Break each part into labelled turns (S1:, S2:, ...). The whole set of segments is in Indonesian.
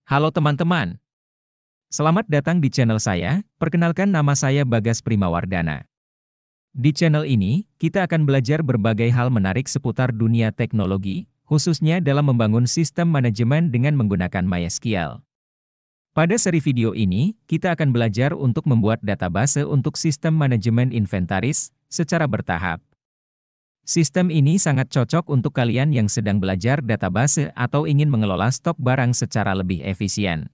S1: Halo teman-teman, selamat datang di channel saya. Perkenalkan, nama saya Bagas Primawardana. Di channel ini, kita akan belajar berbagai hal menarik seputar dunia teknologi, khususnya dalam membangun sistem manajemen dengan menggunakan MySQL. Pada seri video ini, kita akan belajar untuk membuat database untuk sistem manajemen inventaris secara bertahap. Sistem ini sangat cocok untuk kalian yang sedang belajar database atau ingin mengelola stok barang secara lebih efisien.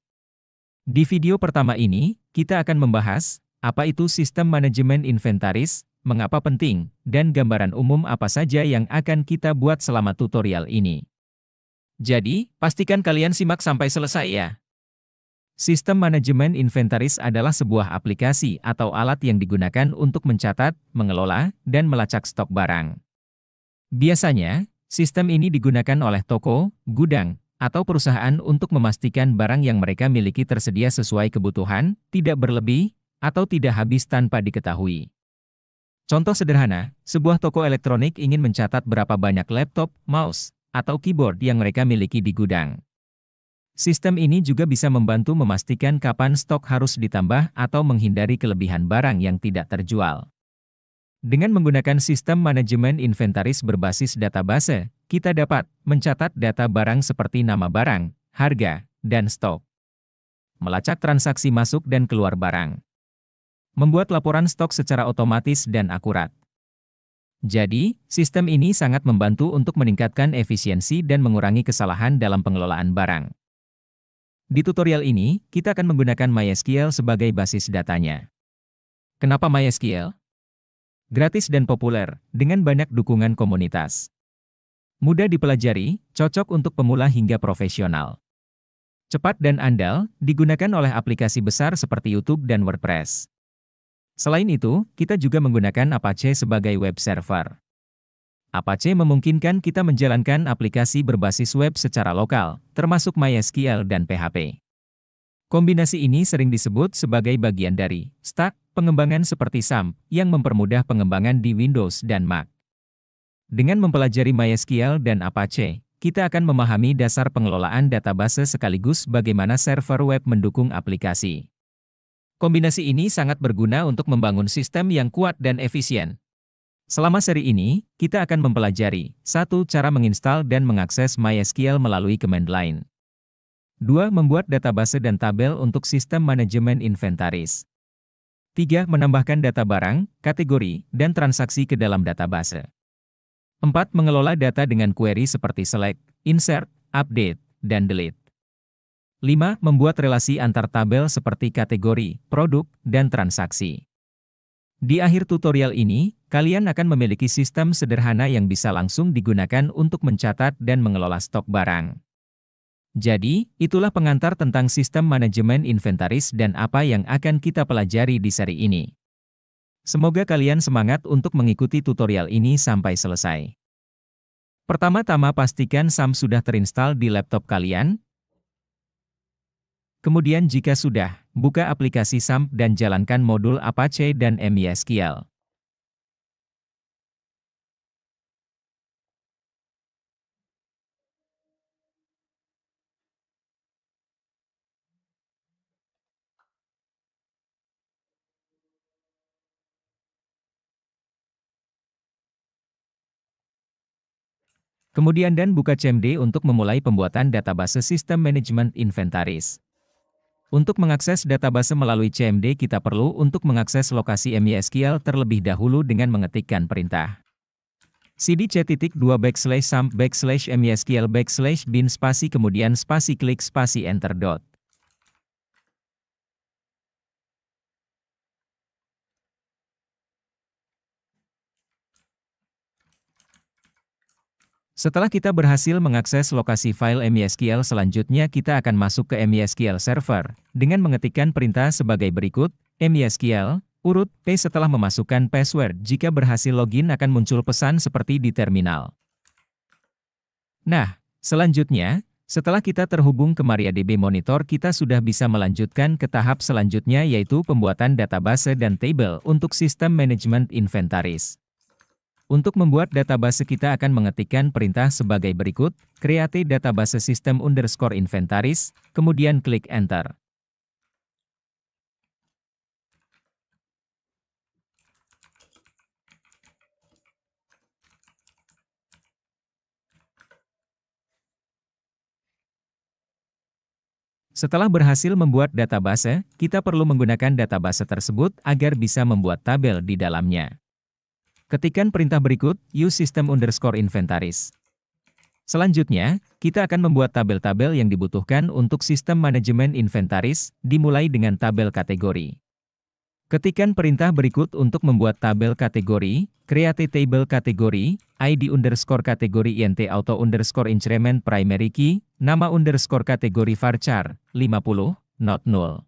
S1: Di video pertama ini, kita akan membahas apa itu sistem manajemen inventaris, mengapa penting, dan gambaran umum apa saja yang akan kita buat selama tutorial ini. Jadi, pastikan kalian simak sampai selesai ya. Sistem manajemen inventaris adalah sebuah aplikasi atau alat yang digunakan untuk mencatat, mengelola, dan melacak stok barang. Biasanya, sistem ini digunakan oleh toko, gudang, atau perusahaan untuk memastikan barang yang mereka miliki tersedia sesuai kebutuhan, tidak berlebih, atau tidak habis tanpa diketahui. Contoh sederhana, sebuah toko elektronik ingin mencatat berapa banyak laptop, mouse, atau keyboard yang mereka miliki di gudang. Sistem ini juga bisa membantu memastikan kapan stok harus ditambah atau menghindari kelebihan barang yang tidak terjual. Dengan menggunakan sistem manajemen inventaris berbasis database, kita dapat mencatat data barang seperti nama barang, harga, dan stok. Melacak transaksi masuk dan keluar barang. Membuat laporan stok secara otomatis dan akurat. Jadi, sistem ini sangat membantu untuk meningkatkan efisiensi dan mengurangi kesalahan dalam pengelolaan barang. Di tutorial ini, kita akan menggunakan MySQL sebagai basis datanya. Kenapa MySQL? Gratis dan populer, dengan banyak dukungan komunitas. Mudah dipelajari, cocok untuk pemula hingga profesional. Cepat dan andal, digunakan oleh aplikasi besar seperti YouTube dan WordPress. Selain itu, kita juga menggunakan Apache sebagai web server. Apache memungkinkan kita menjalankan aplikasi berbasis web secara lokal, termasuk MySQL dan PHP. Kombinasi ini sering disebut sebagai bagian dari stack pengembangan seperti XAMPP yang mempermudah pengembangan di Windows dan Mac. Dengan mempelajari MySQL dan Apache, kita akan memahami dasar pengelolaan database sekaligus bagaimana server web mendukung aplikasi. Kombinasi ini sangat berguna untuk membangun sistem yang kuat dan efisien. Selama seri ini, kita akan mempelajari 1. Cara menginstal dan mengakses MySQL melalui command line. 2. Membuat database dan tabel untuk sistem manajemen inventaris. 3. Menambahkan data barang, kategori, dan transaksi ke dalam database. 4. Mengelola data dengan query seperti select, insert, update, dan delete. 5. Membuat relasi antar tabel seperti kategori, produk, dan transaksi. Di akhir tutorial ini, kalian akan memiliki sistem sederhana yang bisa langsung digunakan untuk mencatat dan mengelola stok barang. Jadi, itulah pengantar tentang sistem manajemen inventaris dan apa yang akan kita pelajari di seri ini. Semoga kalian semangat untuk mengikuti tutorial ini sampai selesai. Pertama-tama pastikan XAMPP sudah terinstall di laptop kalian. Kemudian jika sudah, buka aplikasi XAMPP dan jalankan modul Apache dan MySQL. Kemudian buka CMD untuk memulai pembuatan database sistem manajemen inventaris. Untuk mengakses database melalui CMD kita perlu untuk mengakses lokasi MySQL terlebih dahulu dengan mengetikkan perintah cd c.2/xampp/mysql/bin spasi kemudian spasi klik spasi enter dot. Setelah kita berhasil mengakses lokasi file MySQL, selanjutnya kita akan masuk ke MySQL server dengan mengetikkan perintah sebagai berikut, MySQL, urut P setelah memasukkan password. Jika berhasil login akan muncul pesan seperti di terminal. Nah, selanjutnya, setelah kita terhubung ke MariaDB Monitor, kita sudah bisa melanjutkan ke tahap selanjutnya yaitu pembuatan database dan table untuk sistem manajemen inventaris. Untuk membuat database kita akan mengetikkan perintah sebagai berikut, create database system underscore inventaris, kemudian klik enter. Setelah berhasil membuat database, kita perlu menggunakan database tersebut agar bisa membuat tabel di dalamnya. Ketikkan perintah berikut, use system underscore inventaris. Selanjutnya, kita akan membuat tabel-tabel yang dibutuhkan untuk sistem manajemen inventaris, dimulai dengan tabel kategori. Ketikkan perintah berikut untuk membuat tabel kategori, create table kategori, ID underscore kategori int auto underscore increment primary key, nama underscore kategori varchar, 50, not null.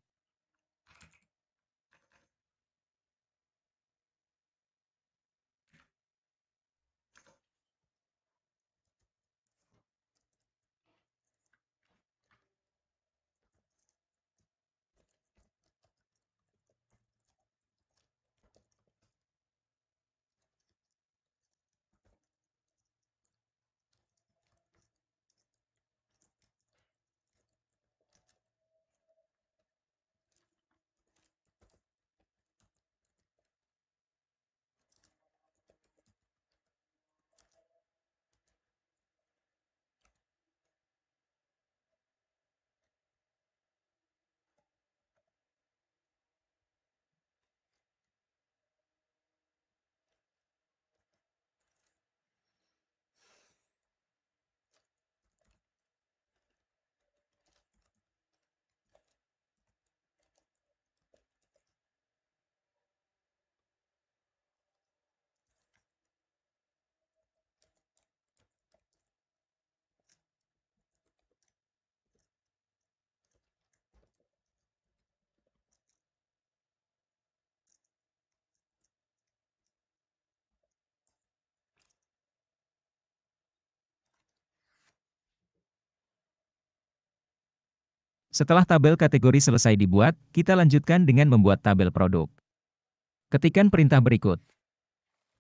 S1: Setelah tabel kategori selesai dibuat, kita lanjutkan dengan membuat tabel produk. Ketikkan perintah berikut.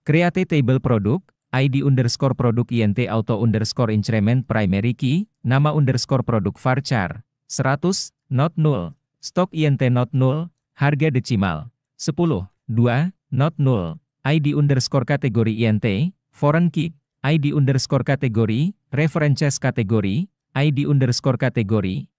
S1: Create table produk, ID underscore produk int auto underscore increment primary key, nama underscore produk varchar, 100, not null, stok int not null, harga decimal, 10, 2, not null, ID underscore kategori int, foreign key, ID underscore kategori, references kategori, ID underscore kategori.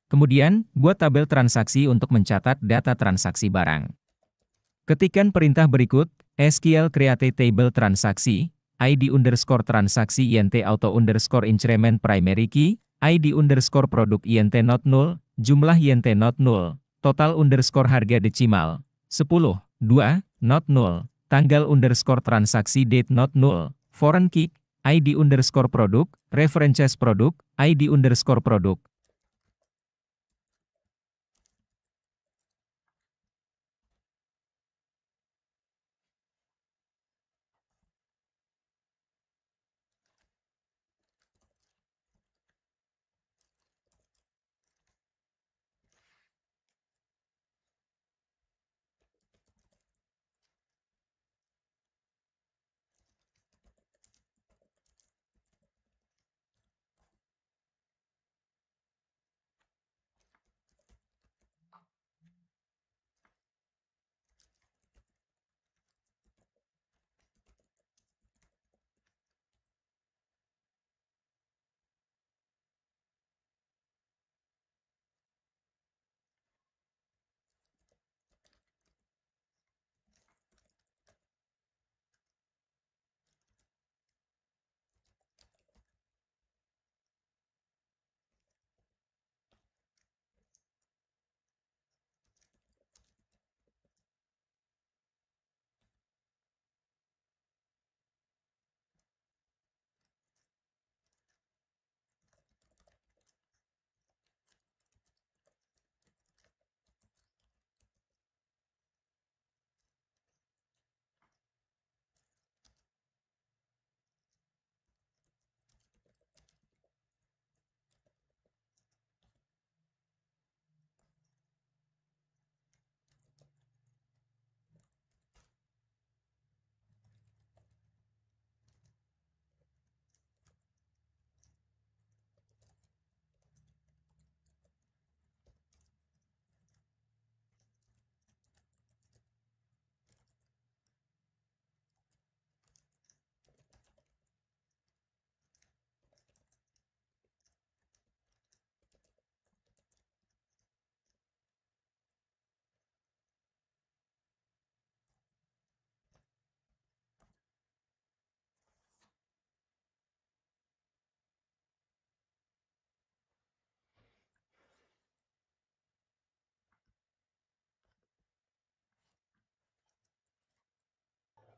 S1: Kemudian, buat tabel transaksi untuk mencatat data transaksi barang. Ketikkan perintah berikut, SQL create table transaksi, ID underscore transaksi int auto underscore increment primary key, ID underscore produk int not null, jumlah int not null, total underscore harga desimal, 10, 2, not null, tanggal underscore transaksi date not null, foreign key, ID underscore produk, references produk, ID underscore produk.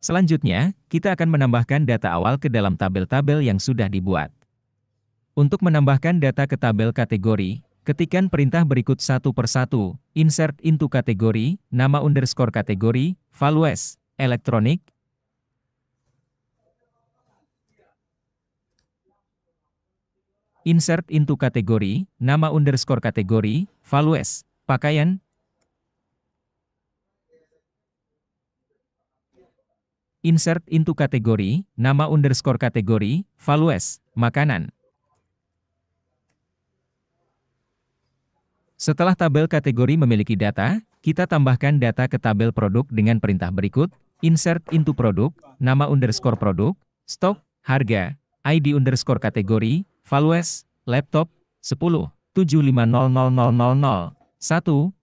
S1: Selanjutnya, kita akan menambahkan data awal ke dalam tabel-tabel yang sudah dibuat. Untuk menambahkan data ke tabel kategori, ketikkan perintah berikut satu persatu, insert into kategori, nama underscore kategori, values, elektronik, insert into kategori, nama underscore kategori, values, pakaian, insert into kategori, nama underscore kategori, values, makanan. Setelah tabel kategori memiliki data, kita tambahkan data ke tabel produk dengan perintah berikut, insert into produk, nama underscore produk, stok, harga, ID underscore kategori, values, laptop, 10, 75000001, 1,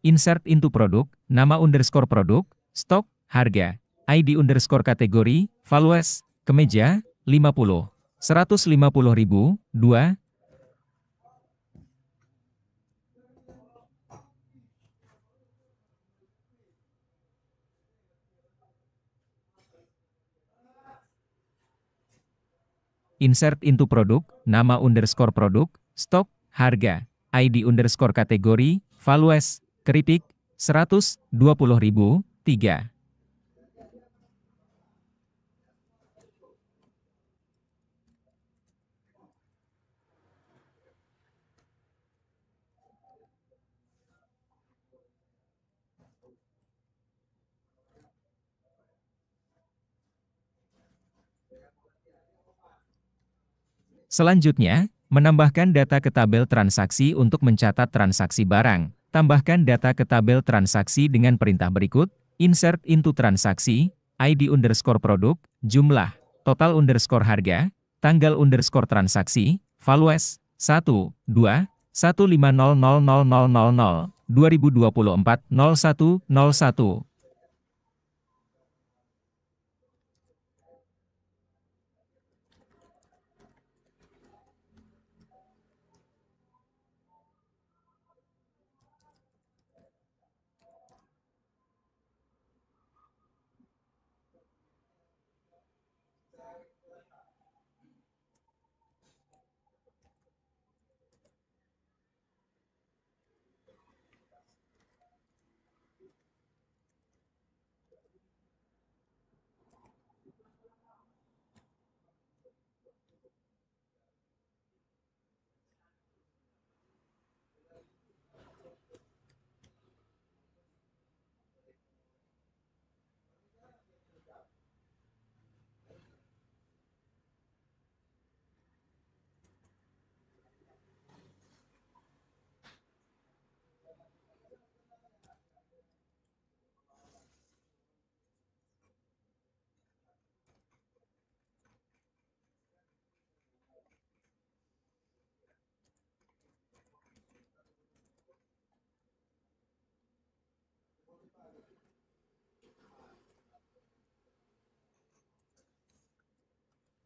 S1: insert into produk, nama underscore produk, stok, harga, ID underscore kategori, values, kemeja, 50, 150.000, 2, insert into produk, nama underscore produk, stok, harga, ID underscore kategori, values, keripik, 120.000, 3. Selanjutnya, menambahkan data ke tabel transaksi untuk mencatat transaksi barang. Tambahkan data ke tabel transaksi dengan perintah berikut, insert into transaksi, ID underscore produk, jumlah, total underscore harga, tanggal underscore transaksi, values, 1, 2, 1500000, 2024, 0101.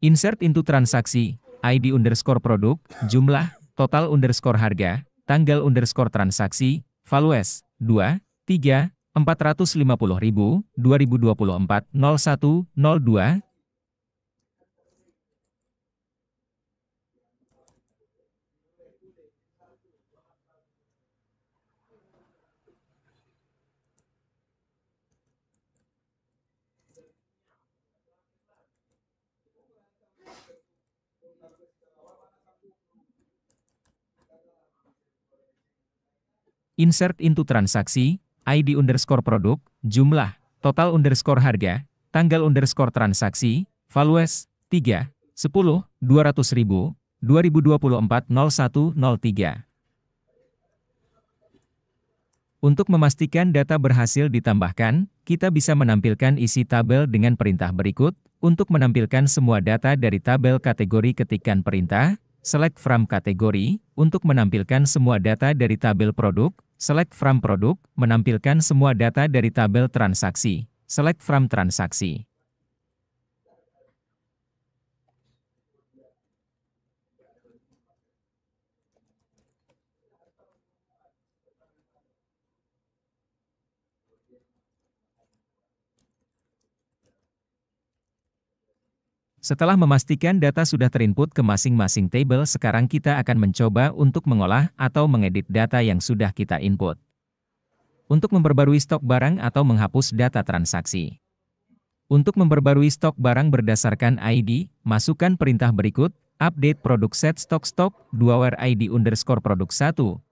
S1: Insert into transaksi, ID underscore produk, jumlah, total underscore harga, tanggal underscore transaksi, values, 2, 3, 450.000, 2024, 0102. Insert into transaksi, ID underscore produk, jumlah, total underscore harga, tanggal underscore transaksi, values, 3, 10, 200.000, 2024, 0103. Untuk memastikan data berhasil ditambahkan, kita bisa menampilkan isi tabel dengan perintah berikut. Untuk menampilkan semua data dari tabel kategori ketikkan perintah, select from kategori. Untuk menampilkan semua data dari tabel produk, select from produk. Menampilkan semua data dari tabel transaksi, select from transaksi. Setelah memastikan data sudah terinput ke masing-masing table, sekarang kita akan mencoba untuk mengolah atau mengedit data yang sudah kita input. Untuk memperbarui stok barang atau menghapus data transaksi. Untuk memperbarui stok barang berdasarkan ID, masukkan perintah berikut, update produk set stok 2 where ID underscore produk 1.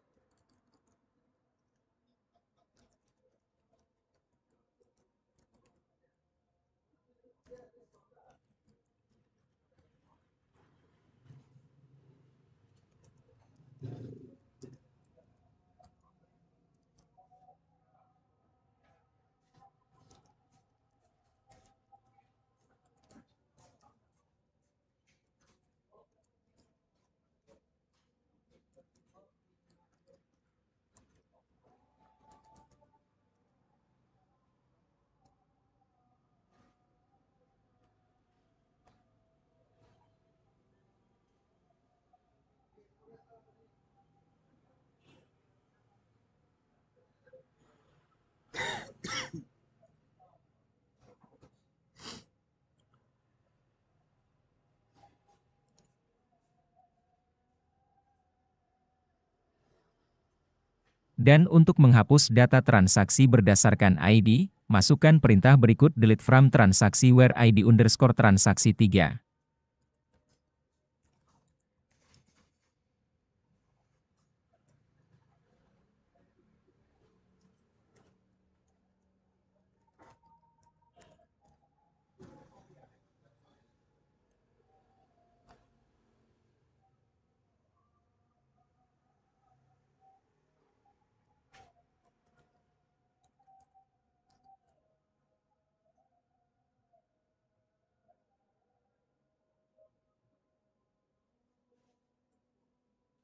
S1: Dan untuk menghapus data transaksi berdasarkan ID, masukkan perintah berikut delete from transaksi where ID underscore transaksi 3.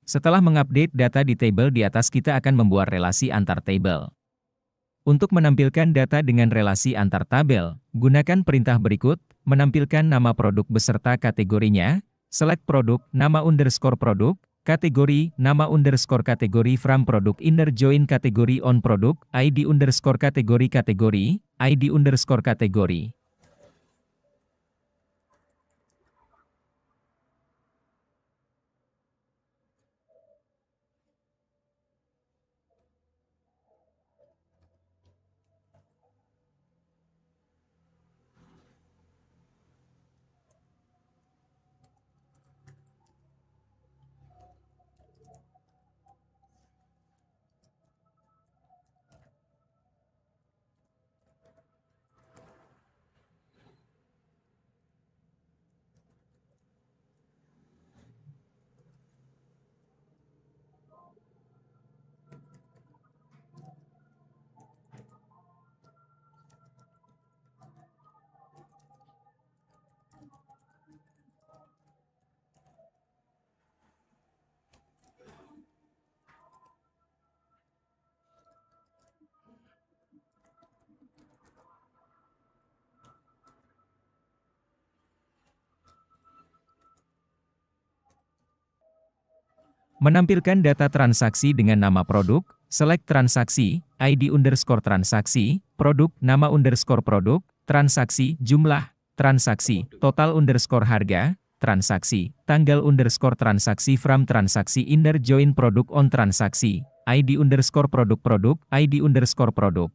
S1: Setelah mengupdate data di table di atas, kita akan membuat relasi antar table. Untuk menampilkan data dengan relasi antar tabel, gunakan perintah berikut, menampilkan nama produk beserta kategorinya, select produk, nama underscore produk, kategori, nama underscore kategori from produk inner join kategori on produk, ID underscore kategori ID underscore kategori. Menampilkan data transaksi dengan nama produk, select transaksi, ID underscore transaksi, produk, nama underscore produk, transaksi, jumlah, transaksi, total underscore harga, transaksi, tanggal underscore transaksi from transaksi inner join produk on transaksi, ID underscore produk, ID underscore produk.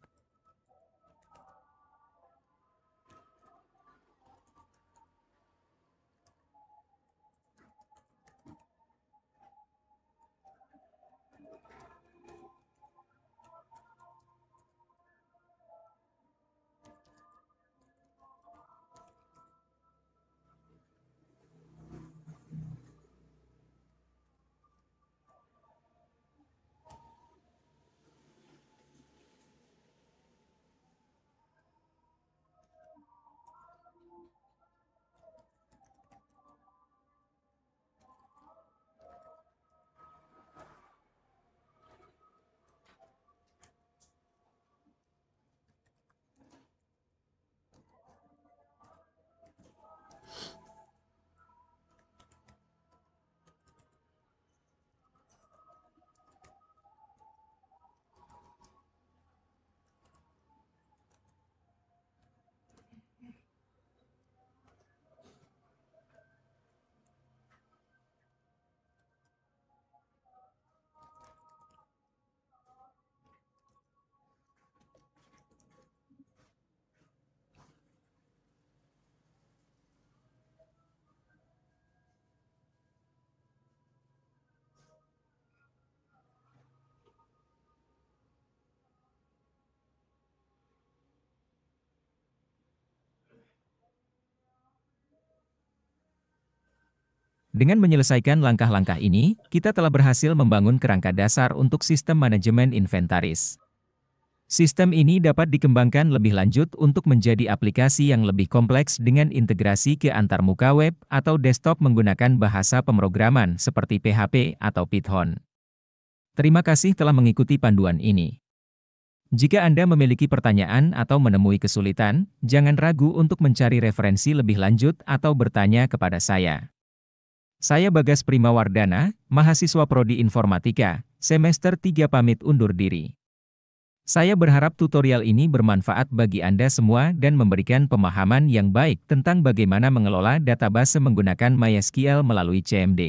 S1: Dengan menyelesaikan langkah-langkah ini, kita telah berhasil membangun kerangka dasar untuk sistem manajemen inventaris. Sistem ini dapat dikembangkan lebih lanjut untuk menjadi aplikasi yang lebih kompleks dengan integrasi ke antarmuka web atau desktop menggunakan bahasa pemrograman seperti PHP atau Python. Terima kasih telah mengikuti panduan ini. Jika Anda memiliki pertanyaan atau menemui kesulitan, jangan ragu untuk mencari referensi lebih lanjut atau bertanya kepada saya. Saya Bagas Primawardana, mahasiswa Prodi Informatika, semester 3 pamit undur diri. Saya berharap tutorial ini bermanfaat bagi Anda semua dan memberikan pemahaman yang baik tentang bagaimana mengelola database menggunakan MySQL melalui CMD.